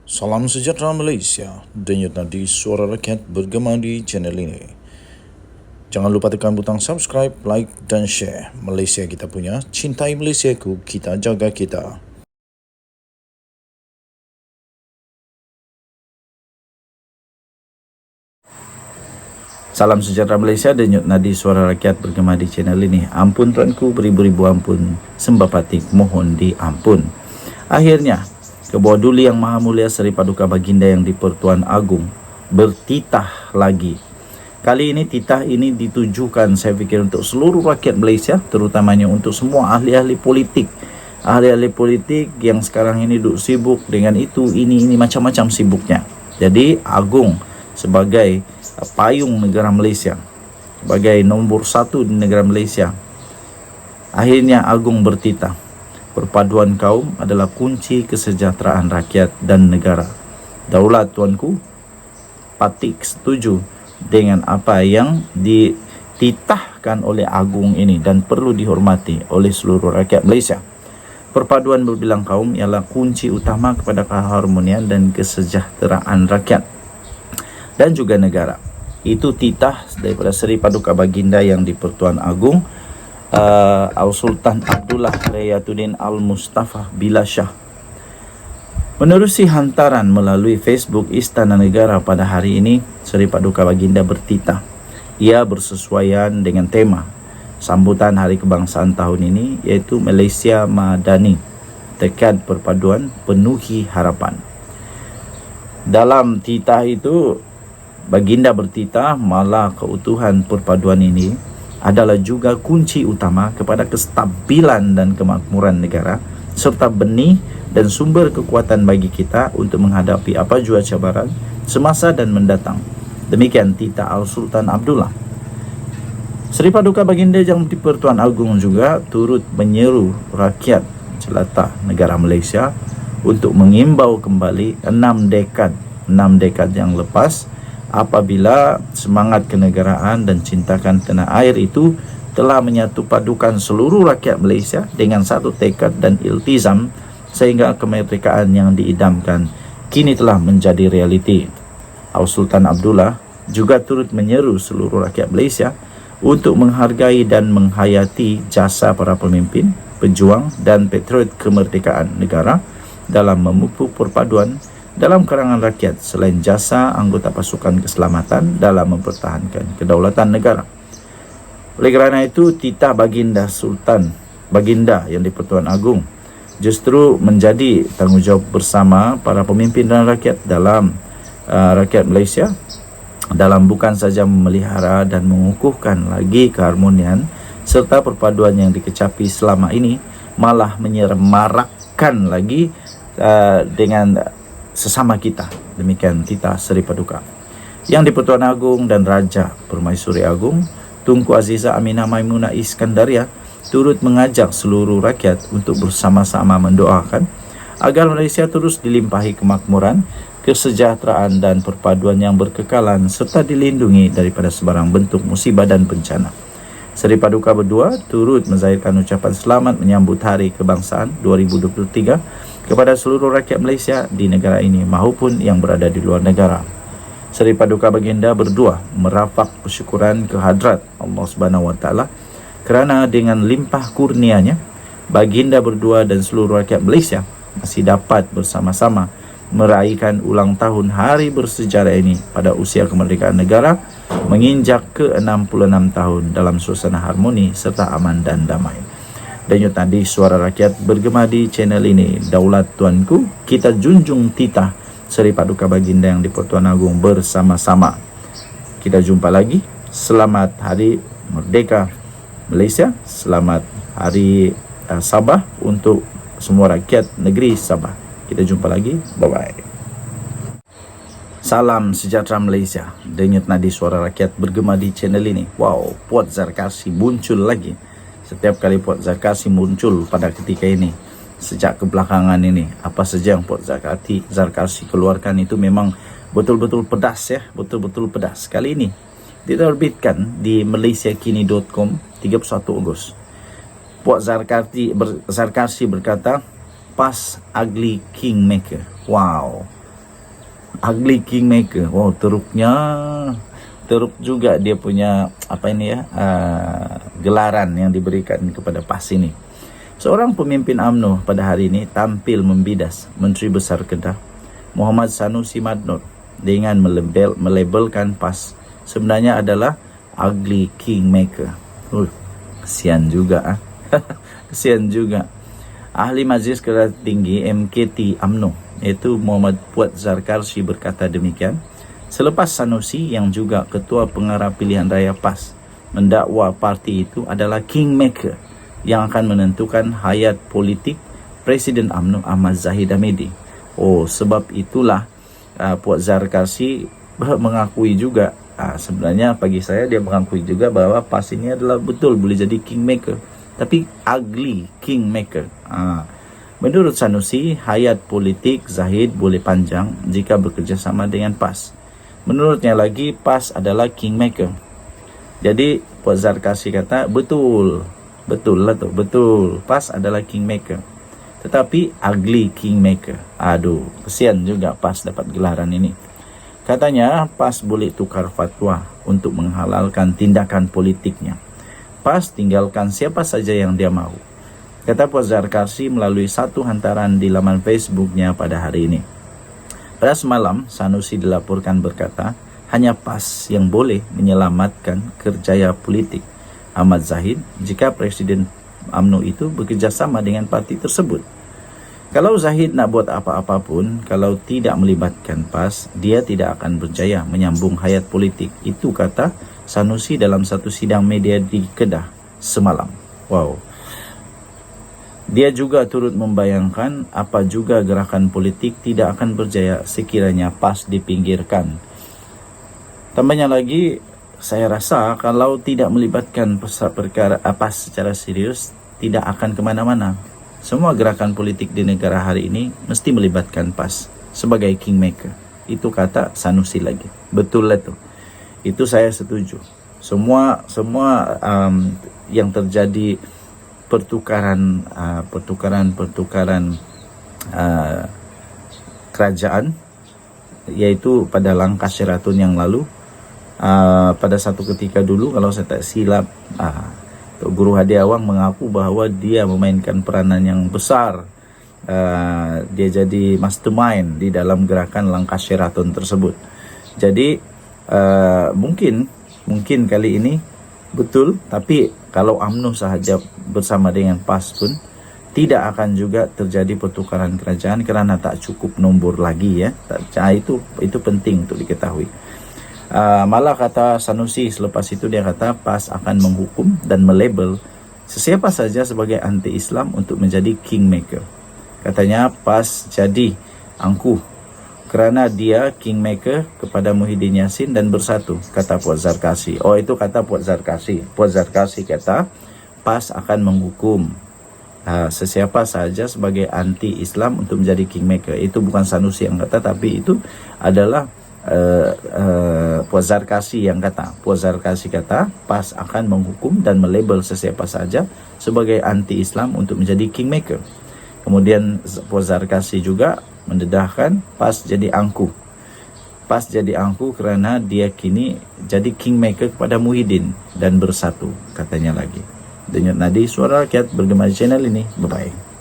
Salam sejahtera Malaysia, denyut nadi suara rakyat bergema di channel ini. Jangan lupa tekan butang subscribe, like dan share. Malaysia kita punya, cintai Malaysiaku, kita jaga kita. Salam sejahtera Malaysia, denyut nadi suara rakyat bergema di channel ini. Ampun tuanku, beribu-ribu ampun, sembah patik mohon diampun. Akhirnya, Kebawa Duli Yang Maha Mulia Seri Paduka Baginda yang di-Pertuan Agong bertitah lagi. Kali ini titah ini ditujukan saya fikir untuk seluruh rakyat Malaysia, terutamanya untuk semua ahli-ahli politik. Ahli-ahli politik yang sekarang ini duduk sibuk dengan itu, ini macam-macam sibuknya. Jadi Agong sebagai payung negara Malaysia, sebagai nombor satu di negara Malaysia, akhirnya Agong bertitah. Perpaduan kaum adalah kunci kesejahteraan rakyat dan negara. Daulat tuanku, patik setuju dengan apa yang dititahkan oleh Agong ini dan perlu dihormati oleh seluruh rakyat Malaysia. Perpaduan berbilang kaum ialah kunci utama kepada keharmonian dan kesejahteraan rakyat dan juga negara. Itu titah daripada Seri Paduka Baginda yang di-Pertuan Agong Sultan Abdullah Rayatuddin Al-Mustafa Billah Shah. Menerusi hantaran melalui Facebook Istana Negara pada hari ini, Seri Paduka Baginda bertitah. Ia bersesuaian dengan tema sambutan Hari Kebangsaan tahun ini, iaitu Malaysia Madani, tekad perpaduan penuhi harapan. Dalam titah itu, Baginda bertitah malah keutuhan perpaduan ini adalah juga kunci utama kepada kestabilan dan kemakmuran negara, serta benih dan sumber kekuatan bagi kita untuk menghadapi apa jua cabaran semasa dan mendatang. Demikian titah Al-Sultan Abdullah. Seri Paduka Baginda yang di-Pertuan Agong juga turut menyeru rakyat jelata negara Malaysia untuk mengimbau kembali 6 dekad yang lepas, apabila semangat kenegaraan dan cintakan tanah air itu telah menyatu padukan seluruh rakyat Malaysia dengan satu tekad dan iltizam, sehingga kemerdekaan yang diidamkan kini telah menjadi realiti. Sultan Abdullah juga turut menyeru seluruh rakyat Malaysia untuk menghargai dan menghayati jasa para pemimpin, pejuang dan patriot kemerdekaan negara dalam memupuk perpaduan dalam kalangan rakyat, selain jasa anggota pasukan keselamatan dalam mempertahankan kedaulatan negara. Oleh kerana itu, titah Baginda yang di-Pertuan Agong justru menjadi tanggungjawab bersama para pemimpin dan rakyat dalam rakyat Malaysia, dalam bukan saja memelihara dan mengukuhkan lagi keharmonian serta perpaduan yang dikecapi selama ini, malah menyemarakkan lagi dengan sesama kita. Demikian titah Seri Paduka yang di-Pertuan Agong dan Raja Permaisuri Agong Tunku Azizah Aminah Maimunah Iskandaria turut mengajak seluruh rakyat untuk bersama-sama mendoakan agar Malaysia terus dilimpahi kemakmuran, kesejahteraan dan perpaduan yang berkekalan, serta dilindungi daripada sebarang bentuk musibah dan bencana. Seri Paduka berdua turut menzahirkan ucapan selamat menyambut Hari Kebangsaan 2023 kepada seluruh rakyat Malaysia di negara ini maupun yang berada di luar negara. Seri Paduka Baginda berdua merafak persyukuran kehadrat Allah Subhanahu Wa Taala kerana dengan limpah kurnianya, Baginda berdua dan seluruh rakyat Malaysia masih dapat bersama-sama meraihkan ulang tahun hari bersejarah ini pada usia kemerdekaan negara menginjak ke-66 tahun dalam suasana harmoni serta aman dan damai. Denyut nadi suara rakyat bergema di channel ini. Daulat tuanku, kita junjung titah Seri Paduka Baginda yang di-Pertuan Agong bersama-sama. Kita jumpa lagi. Selamat Hari Merdeka Malaysia. Selamat Hari Sabah untuk semua rakyat negeri Sabah. Kita jumpa lagi. Bye-bye. Salam sejahtera Malaysia. Denyut nadi suara rakyat bergema di channel ini. Wow, Port Zarkasi muncul lagi. Setiap kali Port Zarkasi muncul pada ketika ini, sejak kebelakangan ini, apa saja yang Port Zarkasi keluarkan itu memang betul-betul pedas ya, betul-betul pedas. Kali ini diterbitkan di malaysiakini.com 31 Ogos. Port Zarkasi berkata, "Pas ugly kingmaker." Wow. ugly kingmaker. Oh, teruk juga dia punya gelaran yang diberikan kepada PAS ini. Seorang pemimpin UMNO pada hari ini tampil membidas Menteri Besar Kedah Muhammad Sanusi Madnor dengan melabelkan PAS sebenarnya adalah ugly kingmaker. Kesian juga. Kesian juga. Ahli Majlis Kedah Tinggi MKT UMNO iaitu Muhammad Puat Zarkarsi berkata demikian selepas Sanusi yang juga Ketua Pengarah Pilihan Raya PAS mendakwa parti itu adalah kingmaker yang akan menentukan hayat politik Presiden UMNO Ahmad Zahid Hamidi. Oh, sebab itulah Puat Zarkarsi mengakui juga, sebenarnya bagi saya dia mengakui juga bahwa PAS ini adalah betul boleh jadi kingmaker, tapi ugly kingmaker. Menurut Sanusi, hayat politik Zahid boleh panjang jika bekerjasama dengan PAS. Menurutnya lagi, PAS adalah kingmaker. Jadi Puat Zarkarsi kata betul PAS adalah kingmaker, tetapi ugly kingmaker. Aduh, kesian juga PAS dapat gelaran ini. Katanya PAS boleh tukar fatwa untuk menghalalkan tindakan politiknya. PAS tinggalkan siapa saja yang dia mahu, kata Puat Zarkarsi melalui satu hantaran di laman Facebooknya pada hari ini. Pada semalam, Sanusi dilaporkan berkata hanya PAS yang boleh menyelamatkan kerjaya politik Ahmad Zahid jika Presiden UMNO itu bekerjasama dengan parti tersebut. Kalau Zahid nak buat apa-apa pun, kalau tidak melibatkan PAS, dia tidak akan berjaya menyambung hayat politik. Itu kata Sanusi dalam satu sidang media di Kedah semalam. Wow. Dia juga turut membayangkan apa juga gerakan politik tidak akan berjaya sekiranya PAS dipinggirkan. Tambahnya lagi, saya rasa kalau tidak melibatkan perkara PAS secara serius, tidak akan kemana-mana. Semua gerakan politik di negara hari ini mesti melibatkan PAS sebagai kingmaker. Itu kata Sanusi lagi. Betul lah tu. Itu saya setuju. Semua yang terjadi pertukaran kerajaan, yaitu pada langkah Sheraton yang lalu. Pada satu ketika dulu, kalau saya tak silap, Guru Hadi Awang mengaku bahawa dia memainkan peranan yang besar. Dia jadi mastermind di dalam gerakan langkah Sheraton tersebut. Jadi mungkin kali ini betul, tapi kalau UMNO sahaja bersama dengan PAS pun tidak akan juga terjadi pertukaran kerajaan kerana tak cukup nombor lagi ya. Itu penting untuk diketahui. Malah kata Sanusi selepas itu, dia kata PAS akan menghukum dan melabel sesiapa saja sebagai anti-Islam untuk menjadi kingmaker. Katanya PAS jadi angkuh kerana dia kingmaker kepada Muhyiddin Yassin dan bersatu, kata Puat Zarkarsi. Oh, itu kata Puat Zarkarsi. Puat Zarkarsi kata PAS akan menghukum sesiapa saja sebagai anti-Islam untuk menjadi kingmaker. Itu bukan Sanusi yang kata, tapi itu adalah Puat Zarkarsi yang kata. Puat Zarkarsi kata PAS akan menghukum dan melabel sesiapa saja sebagai anti-Islam untuk menjadi kingmaker. Kemudian Puat Zarkarsi juga mendedahkan PAS jadi angkuh. PAS jadi angkuh kerana dia kini jadi kingmaker kepada Muhyiddin dan bersatu, katanya lagi. Denyut nadi suara rakyat bergema di channel ini. Bye-bye.